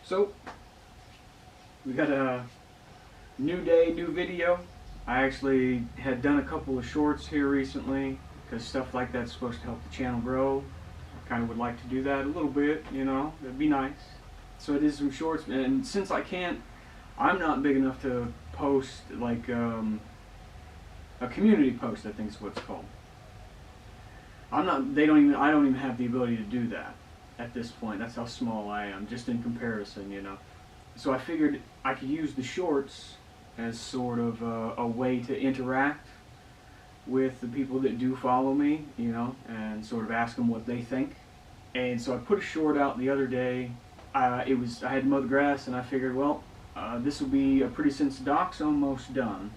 So, we got a new day, new video. I actually had done a couple of shorts here recently because stuff like that's supposed to help the channel grow. I kind of would like to do that a little bit, you know, that'd be nice. So I did some shorts, and since I'm not big enough to post like a community post, I think is what it's called. I don't even have the ability to do that at this point. That's how small I am, just in comparison, you know. So I figured I could use the shorts as sort of a way to interact with the people that do follow me, you know, and sort of ask them what they think. And so I put a short out the other day. I had to mow the grass, and I figured, well, this will be since Doc's almost done.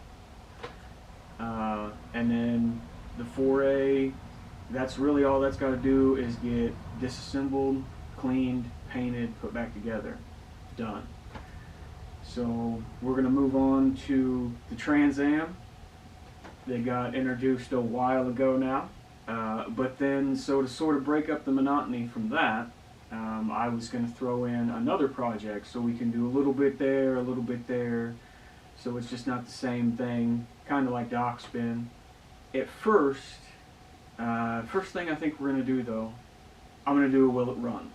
And then the 4A, that's really all that's got to do is get disassembled, cleaned, painted, put back together. Done. So we're going to move on to the Trans Am. They got introduced a while ago now. But then, so to sort of break up the monotony from that, I was going to throw in another project so we can do a little bit there, a little bit there. So it's just not the same thing, kind of like Doc's been. At first thing I think we're going to do though, I'm going to do a Will It Run.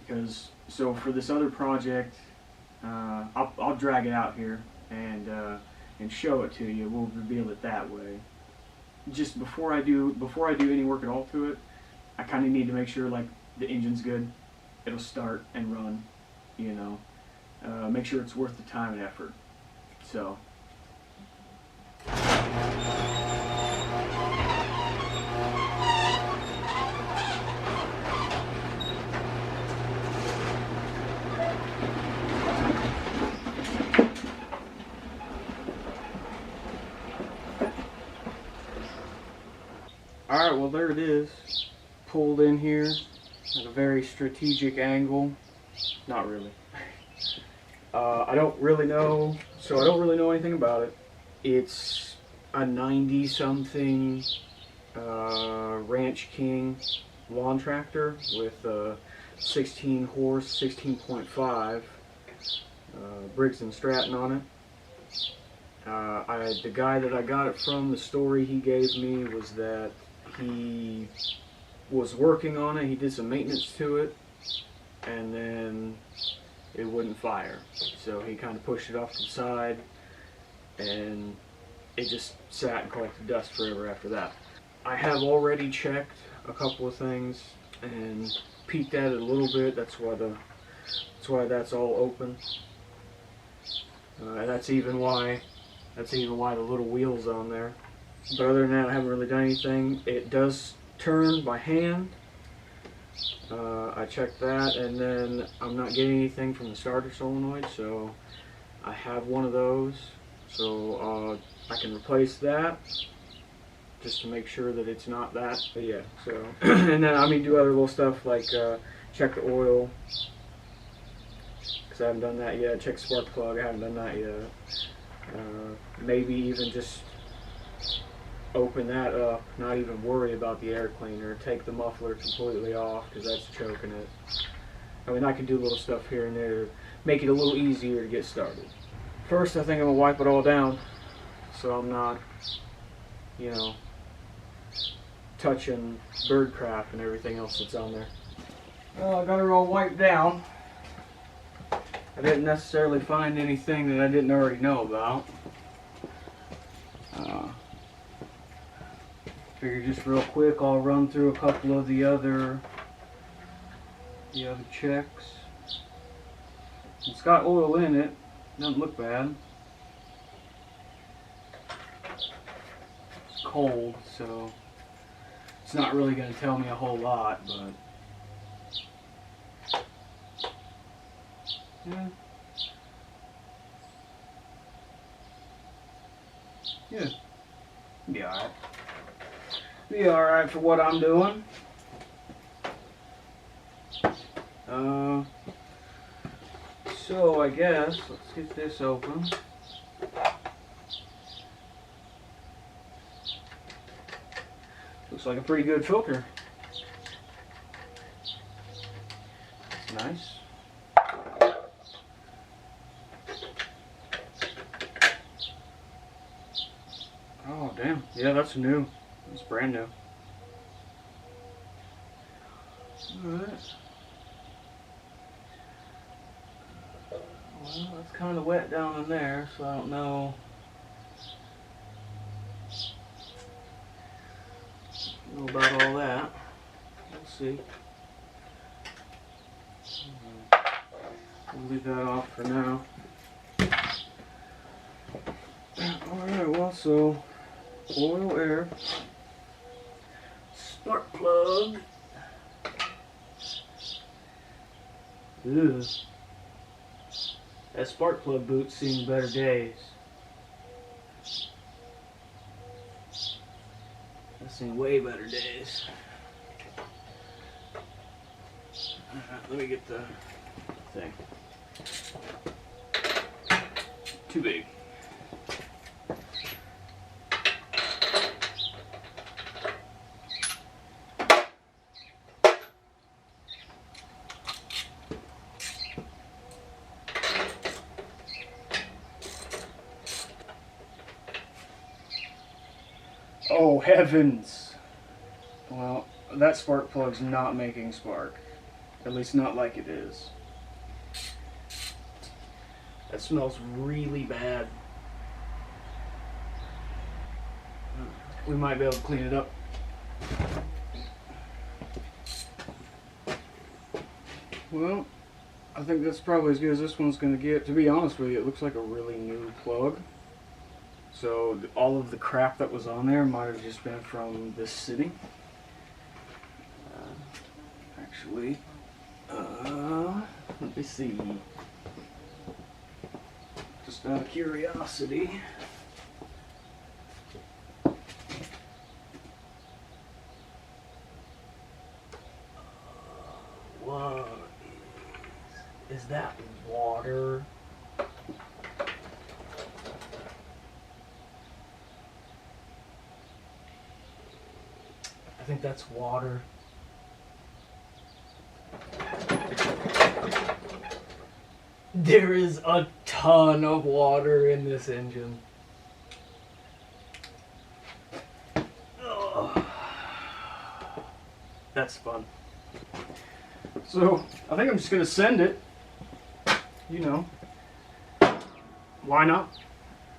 Because, so for this other project, I'll drag it out here and show it to you. We'll reveal it that way. Just before I do any work at all to it, I kind of need to make sure like the engine's good. It'll start and run, you know. Make sure it's worth the time and effort. So. Alright, well there it is, pulled in here at a very strategic angle. Not really. I don't really know anything about it. It's a 90-something Ranch King lawn tractor with a 16 horse, 16.5 Briggs & Stratton on it. The guy that I got it from, the story he gave me was that he was working on it, he did some maintenance to it, and then it wouldn't fire. So he kind of pushed it off to the side, and it just sat and collected dust forever after that. I have already checked a couple of things and peeked at it a little bit. That's why that's all open. And that's even why the little wheel's on there. But other than that, I haven't really done anything. It does turn by hand. I checked that, and then I'm not getting anything from the starter solenoid, so I have one of those. So I can replace that, just to make sure that it's not that. But yeah, so and then do other little stuff like check the oil, because I haven't done that yet. Check spark plug, I haven't done that yet. Maybe even just open that up, not even worry about the air cleaner, take the muffler completely off because that's choking it. I mean, I can do little stuff here and there, make it a little easier to get started. First, I think I'm going to wipe it all down so I'm not, you know, touching bird crap and everything else that's on there. Well, I got her all wiped down. I didn't necessarily find anything that I didn't already know about. Figure just real quick I'll run through a couple of the other checks. It's got oil in it, doesn't look bad. It's cold, so it's not really going to tell me a whole lot, but yeah, be alright. Be alright for what I'm doing. So I guess let's get this open. Looks like a pretty good filter. That's nice. damn. Yeah, that's new. It's brand new. Alright. Well, it's kind of wet down in there, so I don't know. About all that. We'll see. We'll leave that off for now. Alright, well, so oil, air, spark plug. Ugh. That spark plug boot's seen better days. I've seen way better days. Alright, let me get the thing. Too big. Oh heavens! Well, that spark plug's not making spark. At least not like it is. That smells really bad. We might be able to clean it up. Well, I think that's probably as good as this one's going to get. To be honest with you, it looks like a really new plug. So all of the crap that was on there might have just been from this sitting. Actually, let me see. Just out of curiosity. What is that water? I think that's water. There is a ton of water in this engine. Ugh. That's fun. So, I think I'm just going to send it. You know. Why not?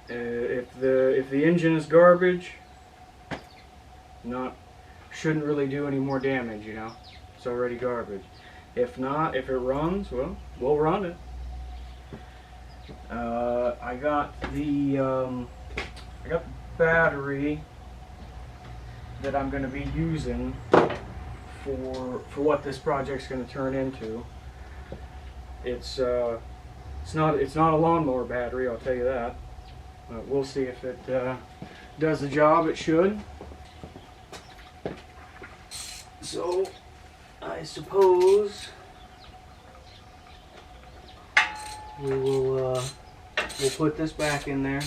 If the engine is garbage, shouldn't really do any more damage, you know. It's already garbage. If not, if it runs, well, we'll run it. I got the battery that I'm going to be using for what this project's going to turn into. It's not a lawnmower battery, I'll tell you that. But we'll see if it does the job it should. So I suppose we'll put this back in there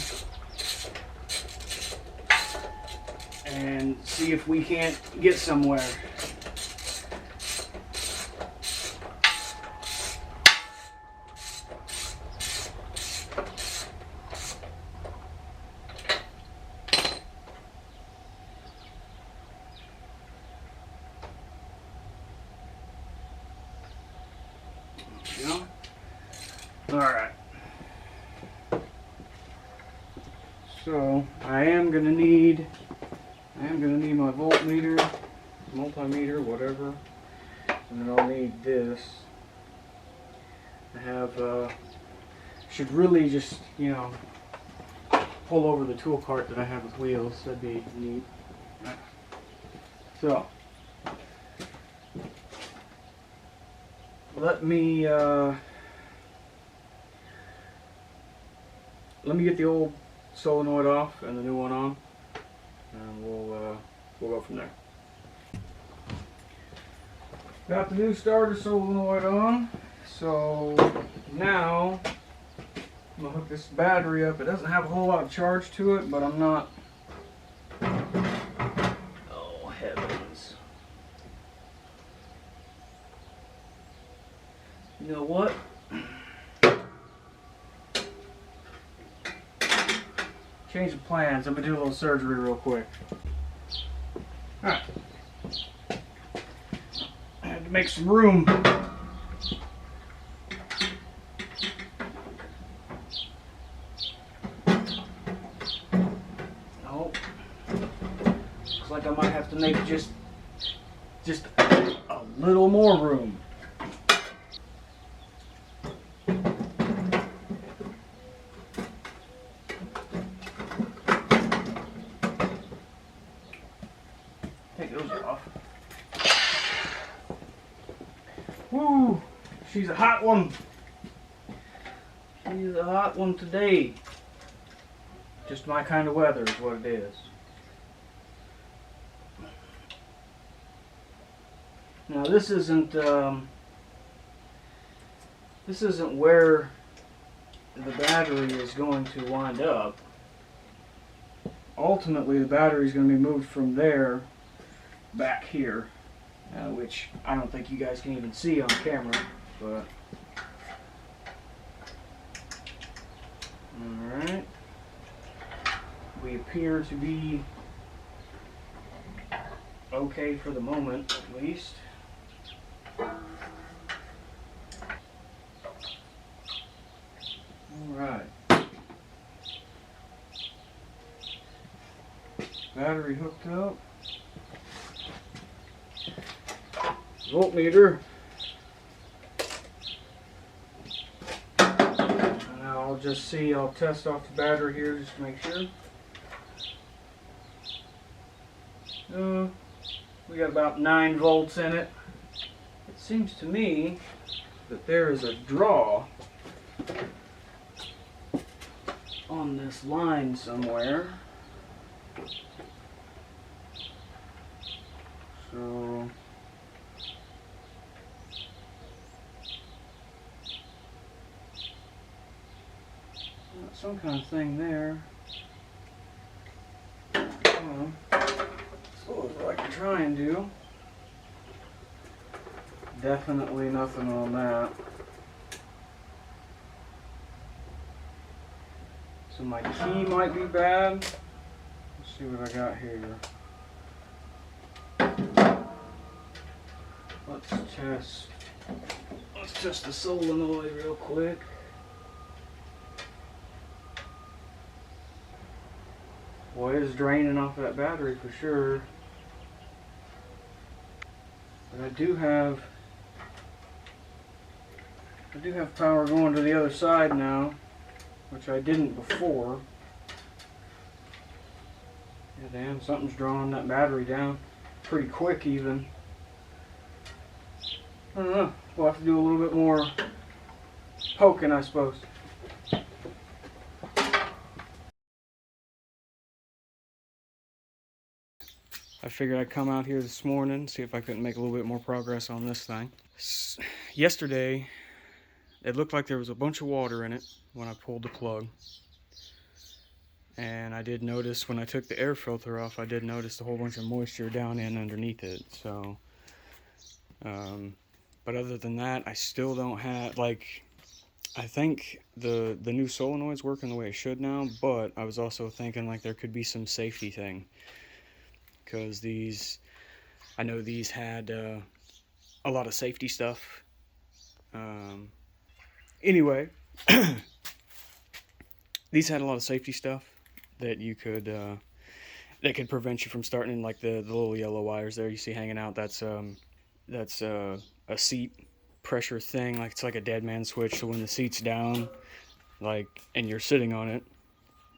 and see if we can't get somewhere. Alright. So I am gonna need my voltmeter, multimeter, whatever. And then I'll need this. I have should really just, you know, pull over the tool cart that I have with wheels. That'd be neat. So let me get the old solenoid off and the new one on, and we'll go from there. Got the new starter solenoid on, so now I'm gonna hook this battery up. It doesn't have a whole lot of charge to it, but I'm not. Oh heavens! You know what? Change of plans. I'm gonna do a little surgery real quick. Alright. I had to make some room. Oh. Looks like I might have to make just a little more room. Take those off. Woo! She's a hot one. She's a hot one today. Just my kind of weather is what it is. Now this isn't where the battery is going to wind up. Ultimately, the battery is going to be moved from there back here, which I don't think you guys can even see on camera, but alright. We appear to be okay for the moment, at least. Alright. Battery hooked up. Voltmeter. Now I'll just see, I'll test off the battery here just to make sure. We got about 9 volts in it. It seems to me that there is a draw on this line somewhere. So got some kind of thing there. So what I can try and do. Definitely nothing on that. So my key might be bad. Let's see what I got here. Let's test the solenoid real quick. Boy, it is draining off that battery for sure. But I do have power going to the other side now, which I didn't before. Yeah, damn, something's drawing that battery down pretty quick even. I don't know. We'll have to do a little bit more poking, I suppose. I figured I'd come out here this morning, see if I couldn't make a little bit more progress on this thing. Yesterday, it looked like there was a bunch of water in it when I pulled the plug. And I did notice when I took the air filter off, I did notice a whole bunch of moisture down in underneath it. So, but other than that, I still don't have, like, I think the new solenoid's working the way it should now, but I was also thinking like there could be some safety thing. Because these, I know these had a lot of safety stuff. Anyway, these had a lot of safety stuff that you could, that could prevent you from starting, like the little yellow wires there you see hanging out. That's a seat pressure thing. Like it's like a dead man switch. So when the seat's down, like, and you're sitting on it,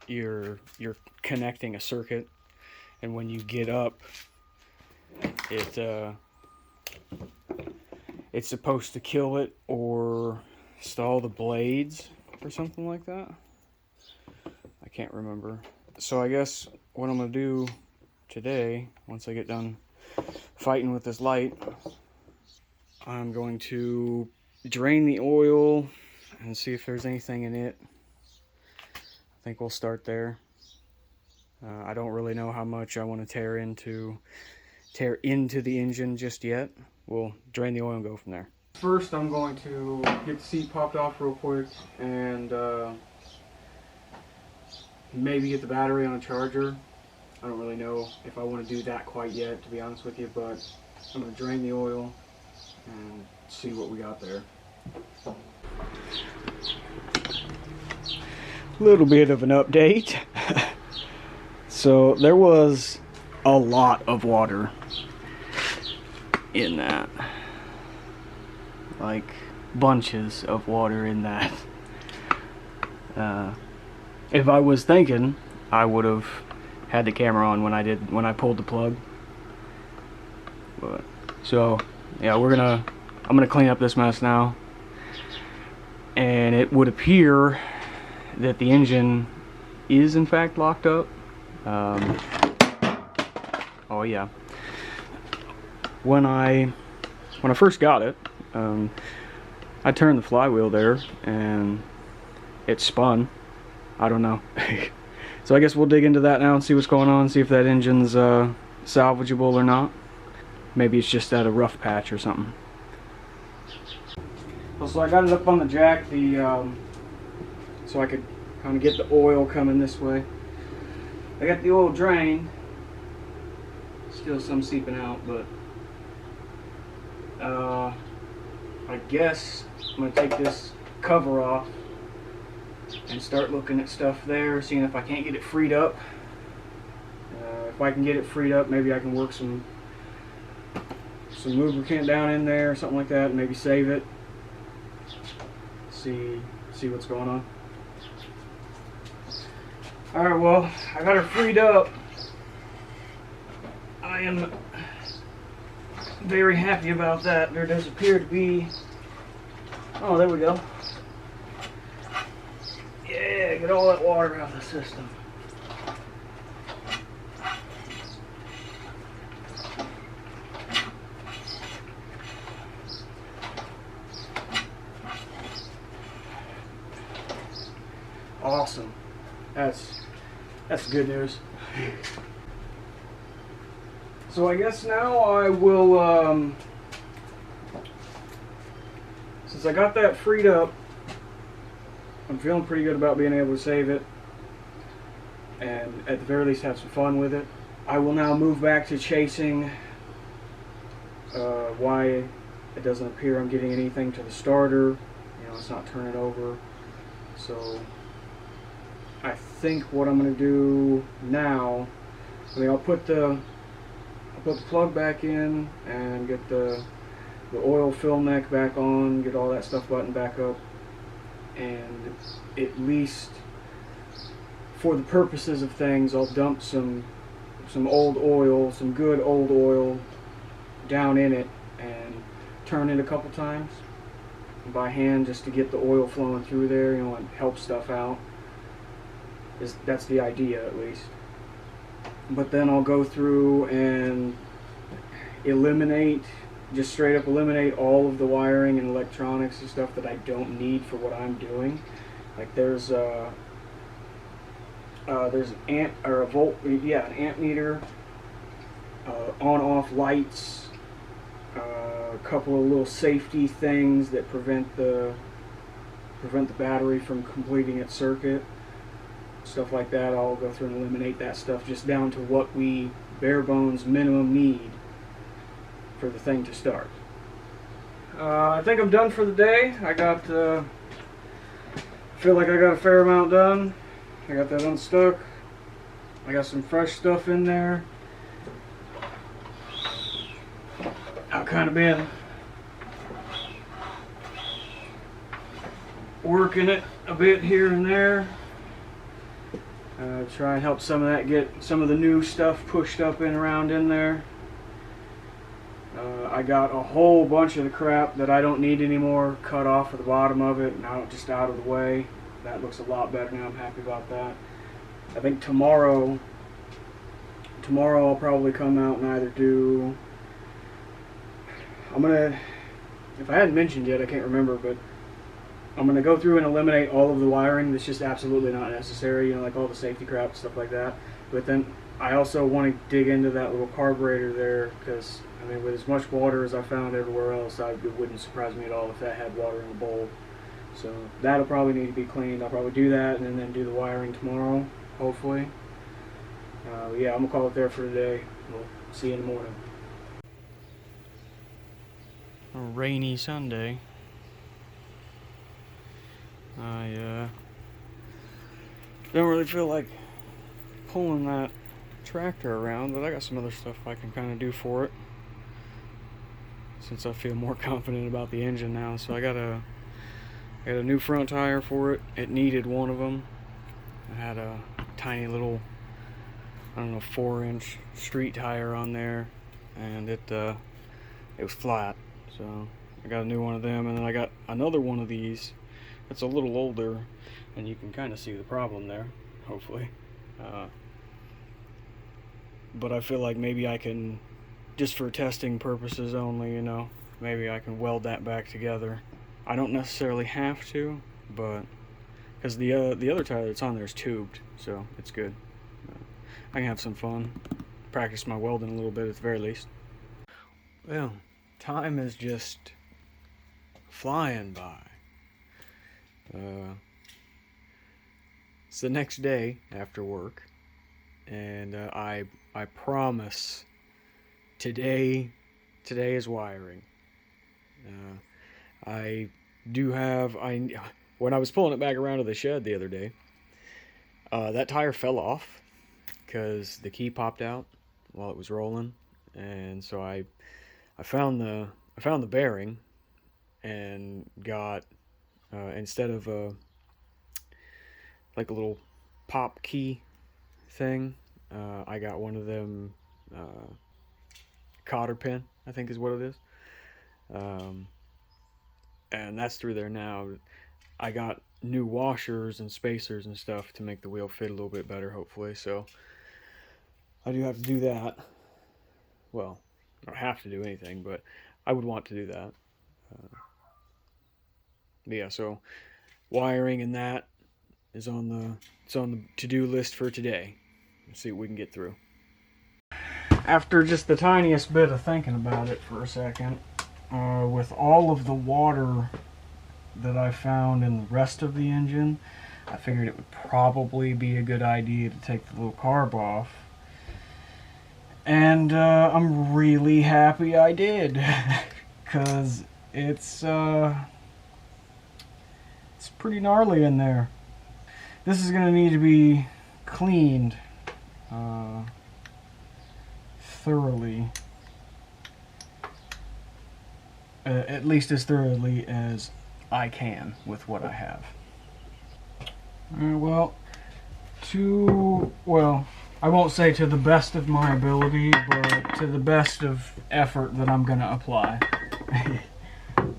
you're connecting a circuit. And when you get up, it's supposed to kill it or stall the blades or something like that. I can't remember. So I guess what I'm going to do today, once I get done fighting with this light, I'm going to drain the oil and see if there's anything in it. I think we'll start there. I don't really know how much I want to tear into the engine just yet. We'll drain the oil and go from there. First, I'm going to get the seat popped off real quick and maybe get the battery on a charger. I don't really know if I want to do that quite yet, to be honest with you, but I'm going to drain the oil and see what we got there. Little bit of an update. So there was a lot of water in that, like bunches of water in that. If I was thinking, I would have had the camera on when I pulled the plug. But so yeah, I'm gonna clean up this mess now, and it would appear that the engine is in fact locked up. Oh yeah. When I first got it, I turned the flywheel there and it spun. I don't know. So I guess we'll dig into that now and see what's going on, see if that engine's salvageable or not. Maybe it's just at a rough patch or something. Well, so I got it up on the jack, so I could kind of get the oil coming this way. I got the oil drained. Still some seeping out, but I guess I'm going to take this cover off and start looking at stuff there, seeing if I can't get it freed up. If I can get it freed up, maybe I can work some lubricant down in there or something like that, and maybe save it. See what's going on. Alright, well, I got her freed up. I am very happy about that. There does appear to be... Oh, there we go. Yeah, get all that water out of the system. Awesome. That's good news. So I guess now I will, since I got that freed up, I'm feeling pretty good about being able to save it, and at the very least have some fun with it. I will now move back to chasing why it doesn't appear I'm getting anything to the starter. You know, it's not turning over. So I think what I'm going to do now, I'll put the plug back in and get the oil fill neck back on, get all that stuff buttoned back up, and at least for the purposes of things, I'll dump some old oil, some good old oil down in it and turn it a couple times by hand just to get the oil flowing through there, you know, and help stuff out. That's the idea, at least. But then I'll go through and just straight up eliminate all of the wiring and electronics and stuff that I don't need for what I'm doing. Like there's an amp meter, on-off lights, a couple of little safety things that prevent the battery from completing its circuit. Stuff like that, I'll go through and eliminate that stuff just down to what we bare bones minimum need for the thing to start. I think I'm done for the day. I feel like I got a fair amount done. I got that unstuck. I got some fresh stuff in there. I've kind of been working it a bit here and there. Try and help some of that, get some of the new stuff pushed up and around in there. I got a whole bunch of the crap that I don't need anymore cut off at the bottom of it, now just out of the way. That looks a lot better now. I'm happy about that. I think tomorrow I'll probably come out and either do... if I hadn't mentioned yet, I can't remember, but I'm going to go through and eliminate all of the wiring that's just absolutely not necessary, you know, like all the safety crap and stuff like that. But then I also want to dig into that little carburetor there, because, I mean, with as much water as I found everywhere else, it wouldn't surprise me at all if that had water in the bowl. So that'll probably need to be cleaned. I'll probably do that and then do the wiring tomorrow. hopefully. Yeah, I'm gonna call it there for today. We'll see you in the morning. A rainy Sunday. I don't really feel like pulling that tractor around, but I got some other stuff I can kind of do for it since I feel more confident about the engine now. So I got a new front tire for it. It needed one of them. I had a tiny little, I don't know, 4-inch street tire on there, and it was flat. So I got a new one of them, and then I got another one of these. It's a little older, and you can kind of see the problem there, hopefully. But I feel like maybe I can, just for testing purposes only, you know, maybe I can weld that back together. I don't necessarily have to, but because the other tire that's on there is tubed, so it's good. I can have some fun, practice my welding a little bit at the very least. Well, time is just flying by. It's the next day after work, and I promise today is wiring. I do have when I was pulling it back around to the shed the other day, that tire fell off because the key popped out while it was rolling, and so I found the bearing and got instead of like a little pop key thing, I got one of them cotter pin, I think is what it is, and that's through there now. I got new washers and spacers and stuff to make the wheel fit a little bit better, hopefully, so I do have to do that. Well, I don't have to do anything, but I would want to do that. Yeah, so wiring and that is on the to-do list for today. Let's see what we can get through. After just the tiniest bit of thinking about it for a second, with all of the water that I found in the rest of the engine, I figured it would probably be a good idea to take the little carb off. And I'm really happy I did, because it's pretty gnarly in there. This is going to need to be cleaned thoroughly, at least as thoroughly as I can with what I have. I won't say to the best of my ability, but to the best of effort that I'm going to apply.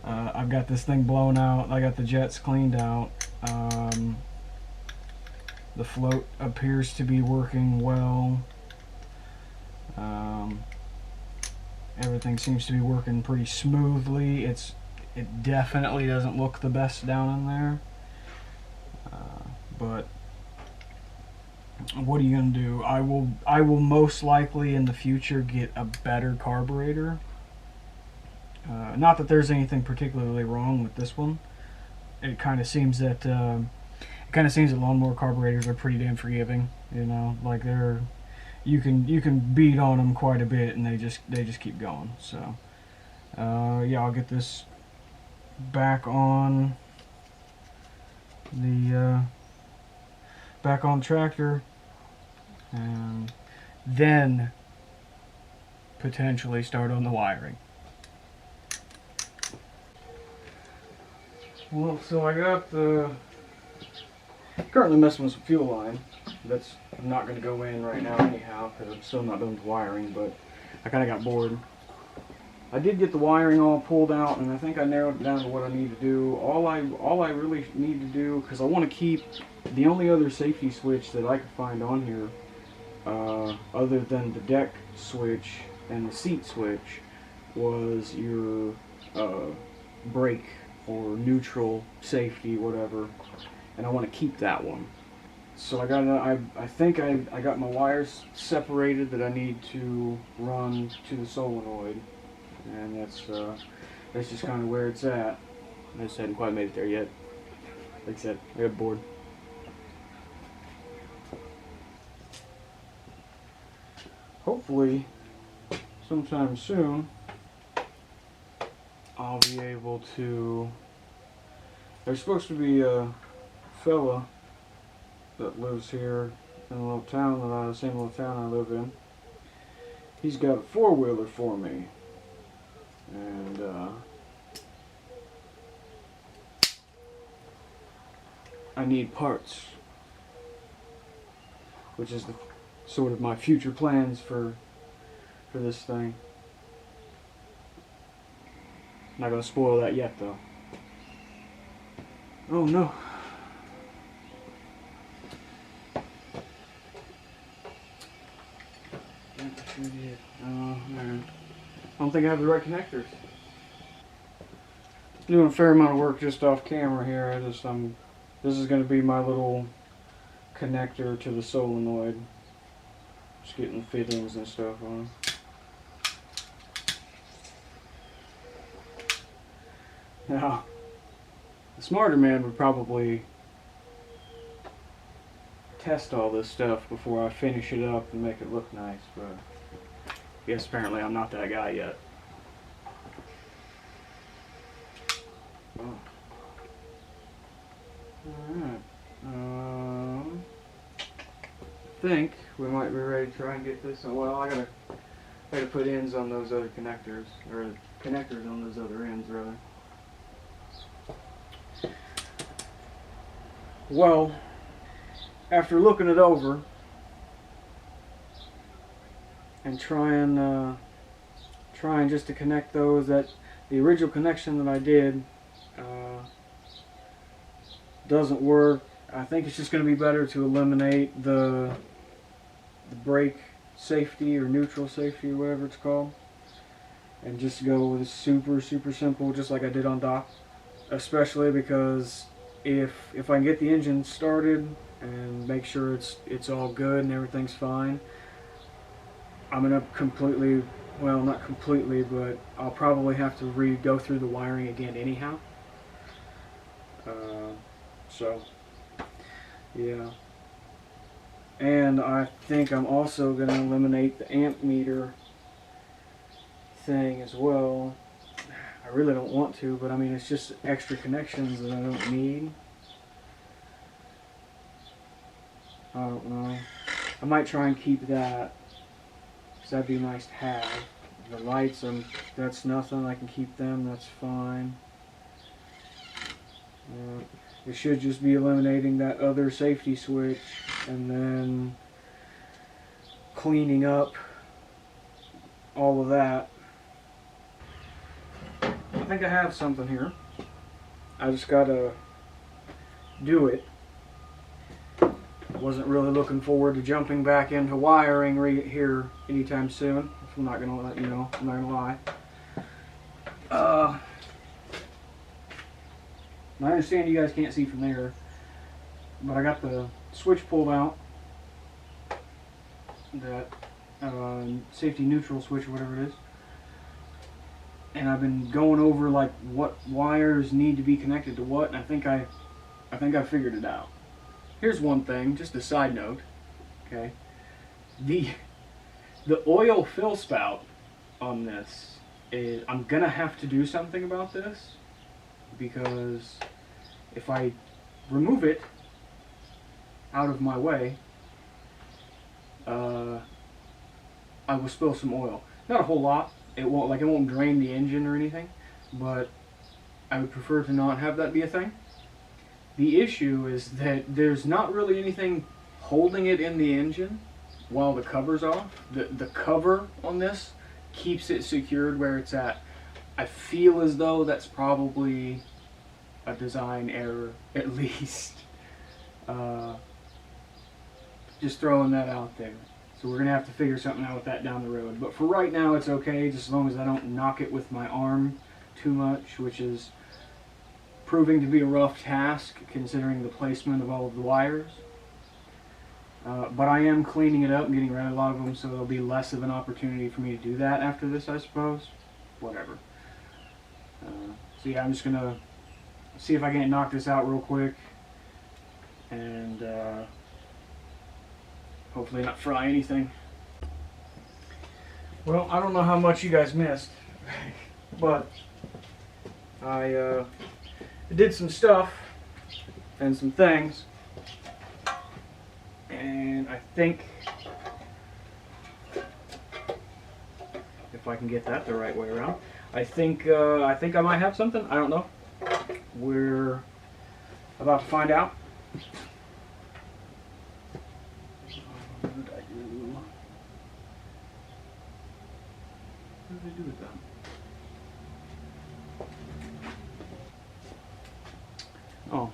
I've got this thing blown out. I got the jets cleaned out. The float appears to be working well. Everything seems to be working pretty smoothly. It definitely doesn't look the best down in there. But what are you gonna do? I will most likely in the future get a better carburetor. Not that there's anything particularly wrong with this one. It kind of seems that lawnmower carburetors are pretty damn forgiving. You know, like you can beat on them quite a bit and they just keep going. So yeah, I'll get this back on the tractor, and then potentially start on the wiring. Well, so I got currently messing with some fuel line. That's not going to go in right now anyhow because I'm still not done with wiring, but I kind of got bored. I did get the wiring all pulled out, and I think I narrowed it down to what I need to do. All I really need to do, because I want to keep the only other safety switch that I could find on here, other than the deck switch and the seat switch, was your brake or neutral safety, whatever, and I want to keep that one. So I think I got my wires separated that I need to run to the solenoid, and that's just kind of where it's at. I just hadn't quite made it there yet. Like I said, I got bored. hopefully sometime soon I'll be able to. There's supposed to be a fella that lives here in a little town the same little town I live in. He's got a four-wheeler for me, and I need parts, which is sort of my future plans for this thing. Not gonna spoil that yet, though. Oh no. Man. I don't think I have the right connectors. Doing a fair amount of work just off camera here. This is going to be my little connector to the solenoid. Just getting fittings and stuff on. Now, the smarter man would probably test all this stuff before I finish it up and make it look nice, but I guess apparently I'm not that guy yet. Oh. Alright. I think we might be ready to try and get this. Well, I gotta put ends on those other connectors, or connectors on those other ends, rather. Well, after looking it over and trying just to connect those, that the original connection that I did doesn't work. I think it's just going to be better to eliminate the brake safety or neutral safety or whatever it's called, and just go with super simple, just like I did on Dohc. Especially because if I can get the engine started and make sure it's all good and everything's fine, I'm gonna completely, well, not completely, but I'll probably have to go through the wiring again anyhow. So yeah, and I think I'm also gonna eliminate the amp meter thing as well. I really don't want to, but I mean, it's just extra connections that I don't need. I don't know. I might try and keep that, because that'd be nice to have. The lights, that's nothing. I can keep them, that's fine. It should just be eliminating that other safety switch and then cleaning up all of that. I think I have something here. I just gotta do it. Wasn't really looking forward to jumping back into wiring here anytime soon. I'm not gonna let you know. I'm not gonna lie. I understand you guys can't see from there, but I got the switch pulled out. That safety neutral switch or whatever it is. And I've been going over like what wires need to be connected to what, and I think I figured it out. Here's one thing, just a side note. Okay, the oil fill spout on this is, I'm gonna have to do something about this, because if I remove it out of my way, I will spill some oil. Not a whole lot. It won't drain the engine or anything, but I would prefer to not have that be a thing. The issue is that there's not really anything holding it in the engine while the cover's off. The cover on this keeps it secured where it's at. I feel as though that's probably a design error, at least. Just throwing that out there. So we're going to have to figure something out with that down the road. But for right now, it's okay, just as long as I don't knock it with my arm too much, which is proving to be a rough task considering the placement of all of the wires. But I am cleaning it up and getting rid of a lot of them, so there'll be less of an opportunity for me to do that after this, I suppose. Whatever. So yeah, I'm just going to see if I can't knock this out real quick, and hopefully not fry anything. Well, I don't know how much you guys missed, but I did some stuff and some things, and I think if I can get that the right way around, I think I might have something. I don't know. We're about to find out. What did I do? What did I do with them? Oh.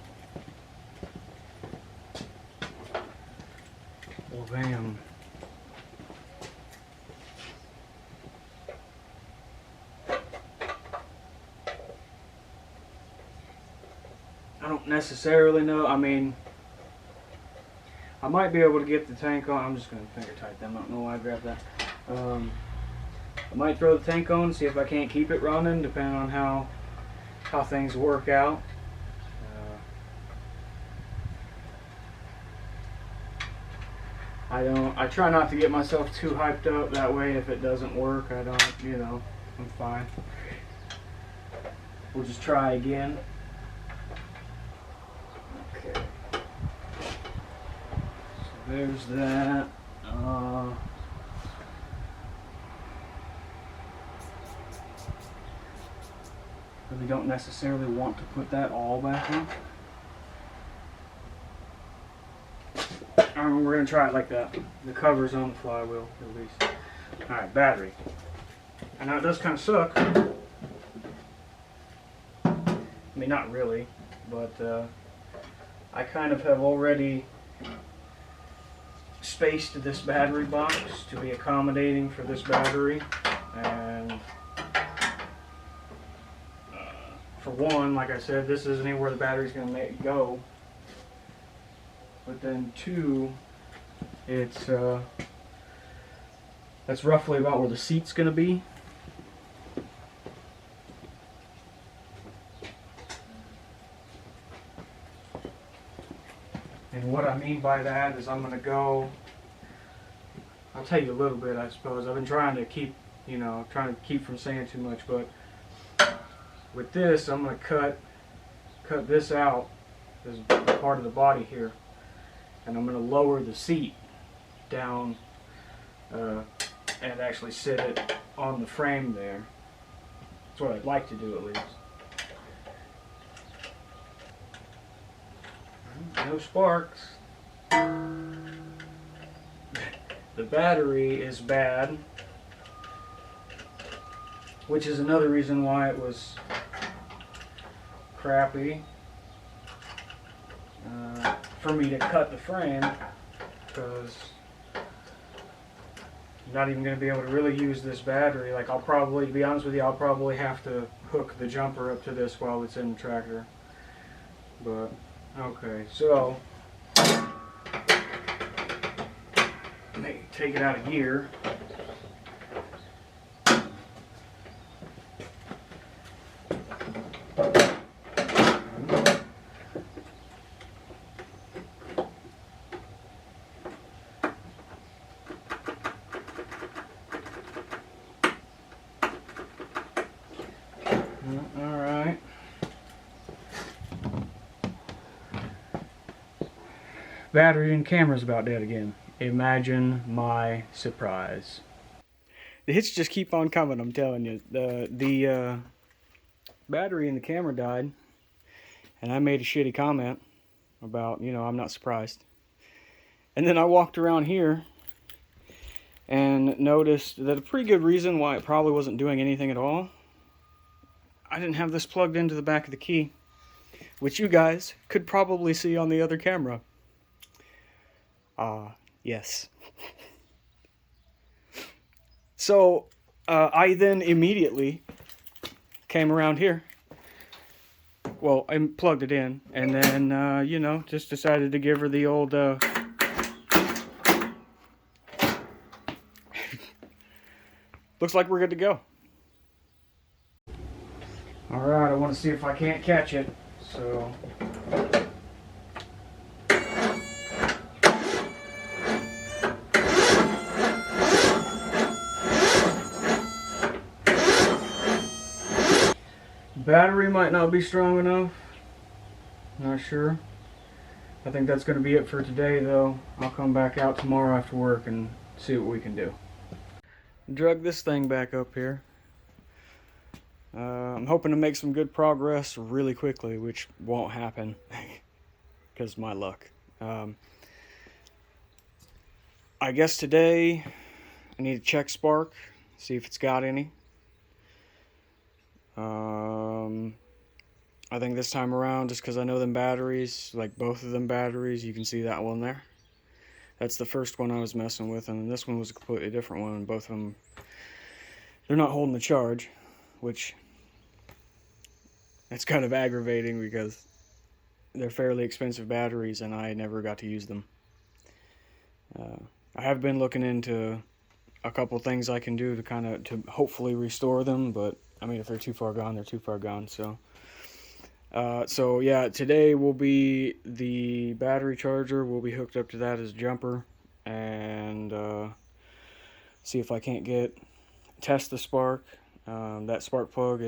Well, bam. I don't necessarily know. I mean, I might be able to get the tank on. I'm just going to finger tight them. I don't know why I grabbed that. I might throw the tank on, see if I can't keep it running, depending on how things work out. I try not to get myself too hyped up. That way, if it doesn't work, I don't, you know, I'm fine. We'll just try again. Okay. So there's that. Really don't necessarily want to put that all back in. We're going to try it like that. The cover's on the flywheel, at least. Alright, battery. I know it does kind of suck. I mean, not really, but I kind of have already spaced this battery box to be accommodating for this battery. And for one, like I said, this isn't anywhere the battery's going to go. But then two, it's that's roughly about where the seat's going to be. And what I mean by that is I'm going to go, I'll tell you a little bit, I suppose. I've been trying to keep, you know, trying to keep from saying too much, but with this, I'm going to cut this out, this part of the body here. And I'm going to lower the seat down and actually sit it on the frame there. That's what I'd like to do, at least. No sparks. The battery is bad, which is another reason why it was crappy. For me to cut the frame, because I'm not even going to be able to really use this battery. Like, I'll probably, to be honest with you, I'll probably have to hook the jumper up to this while it's in the tractor. But, okay, so, take it out of gear. Alright. Battery and camera's about dead again. Imagine my surprise. The hits just keep on coming, I'm telling you. The battery in the camera died, and I made a shitty comment about, you know, I'm not surprised. And then I walked around here and noticed that a pretty good reason why it probably wasn't doing anything at all, I didn't have this plugged into the back of the key, which you guys could probably see on the other camera. Yes. So, I then immediately came around here. Well, I plugged it in, and then, you know, just decided to give her the old, looks like we're good to go. Alright, I want to see if I can't catch it, so... battery might not be strong enough. Not sure. I think that's going to be it for today, though. I'll come back out tomorrow after work and see what we can do. Drug this thing back up here. I'm hoping to make some good progress really quickly, which won't happen because of my luck. I guess today I need to check spark, see if it's got any. I think this time around, just because I know them batteries, like both of them batteries, you can see that one there. That's the first one I was messing with, and this one was a completely different one, and both of them, they're not holding the charge, which it's kind of aggravating because they're fairly expensive batteries and I never got to use them. I have been looking into a couple things I can do to hopefully restore them, but I mean, if they're too far gone, they're too far gone. So yeah, today will be the battery charger. Will be hooked up to that as a jumper, and see if I can't test the spark. That spark plug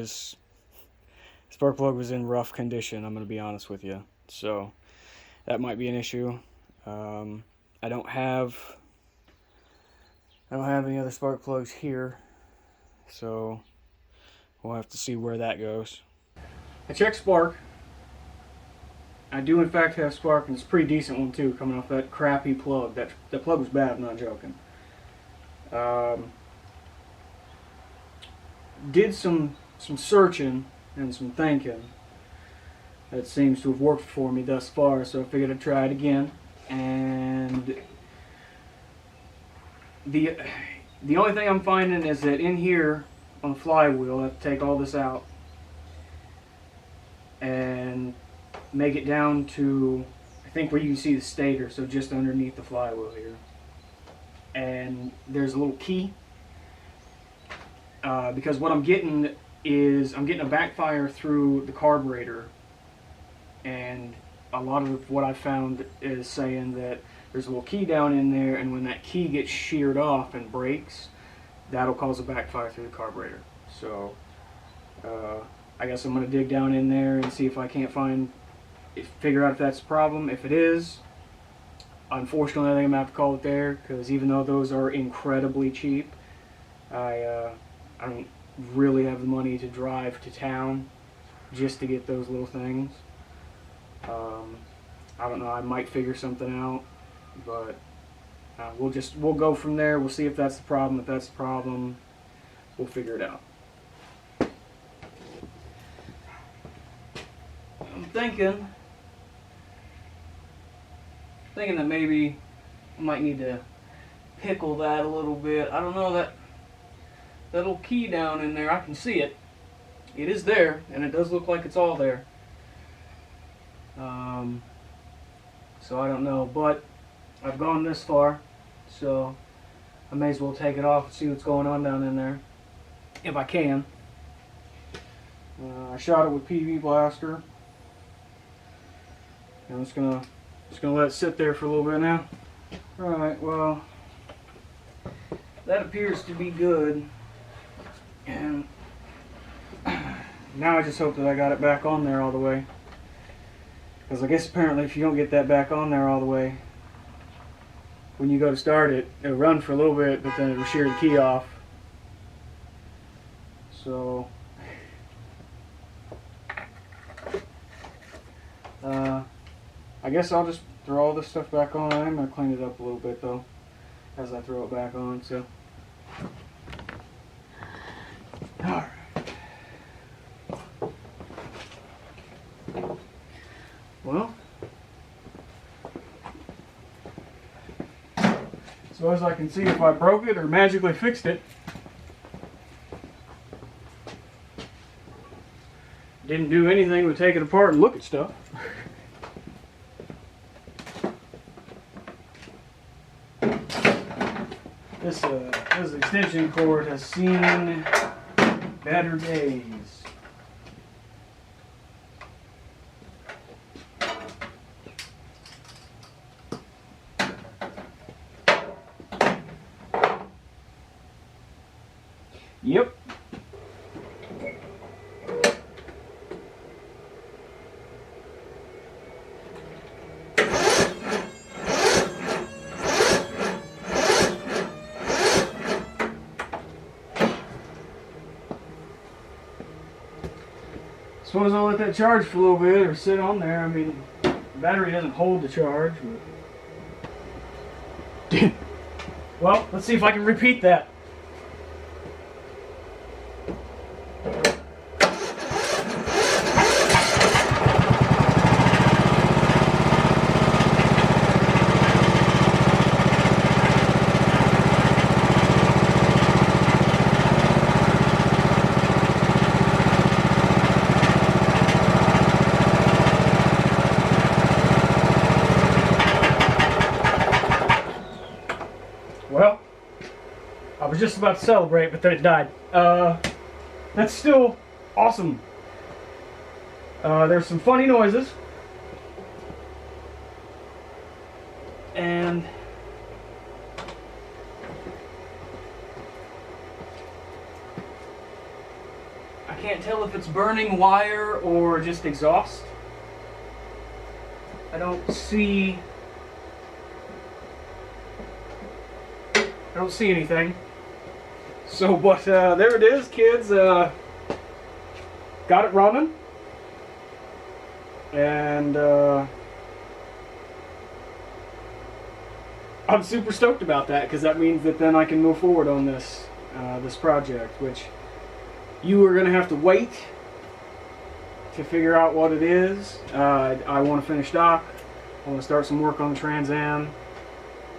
was in rough condition. I'm going to be honest with you, so that might be an issue. I don't have any other spark plugs here, so we'll have to see where that goes. I checked spark. I do in fact have spark, and it's a pretty decent one too, coming off that crappy plug. That plug was bad, I'm not joking. Did some searching and some thinking. That seems to have worked for me thus far, so I figured I'd try it again. And the only thing I'm finding is that in here on the flywheel, I have to take all this out and make it down to, I think, where you can see the stator, so just underneath the flywheel here. And there's a little key, because what I'm getting is I'm getting a backfire through the carburetor, and a lot of what I found is saying that there's a little key down in there, and when that key gets sheared off and breaks, that'll cause a backfire through the carburetor. So I guess I'm going to dig down in there and see if I can't figure out if that's a problem. If it is, unfortunately I think I'm going to have to call it there, because even though those are incredibly cheap, I don't really have the money to drive to town just to get those little things. I don't know, I might figure something out, but we'll go from there. We'll see if that's the problem. If that's the problem, we'll figure it out. I'm thinking that maybe I might need to pickle that a little bit. I don't know, that little key down in there, I can see it. It is there, and it does look like it's all there. So I don't know, but I've gone this far, so I may as well take it off and see what's going on down in there, if I can. I shot it with PV blaster. I'm just gonna let it sit there for a little bit now. Alright, well, that appears to be good, and now I just hope that I got it back on there all the way. Because I guess apparently if you don't get that back on there all the way, when you go to start it, it'll run for a little bit, but then it'll shear the key off. So, I guess I'll just throw all this stuff back on. I'm going to clean it up a little bit though, as I throw it back on, so. Alright. Well, as far as I can see, if I broke it or magically fixed it, didn't do anything but take it apart and look at stuff. This extension cord has seen better days. Yep. suppose I'll let that charge for a little bit or sit on there. I mean, the battery doesn't hold the charge. But well, let's see if I can repeat that. Well, I was just about to celebrate, but then it died. That's still awesome. There's some funny noises. And I can't tell if it's burning wire or just exhaust. I don't see anything. So, but there it is, kids. Got it running. And I'm super stoked about that, because that means that then I can move forward on this this project, which you are going to have to wait to figure out what it is. I want to finish Dohc. I want to start some work on the Trans Am.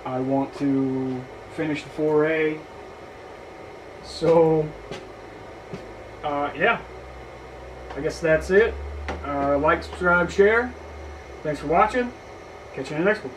I want to finish the 4A. So, yeah. I guess that's it. Like, subscribe, share. Thanks for watching. Catch you in the next one.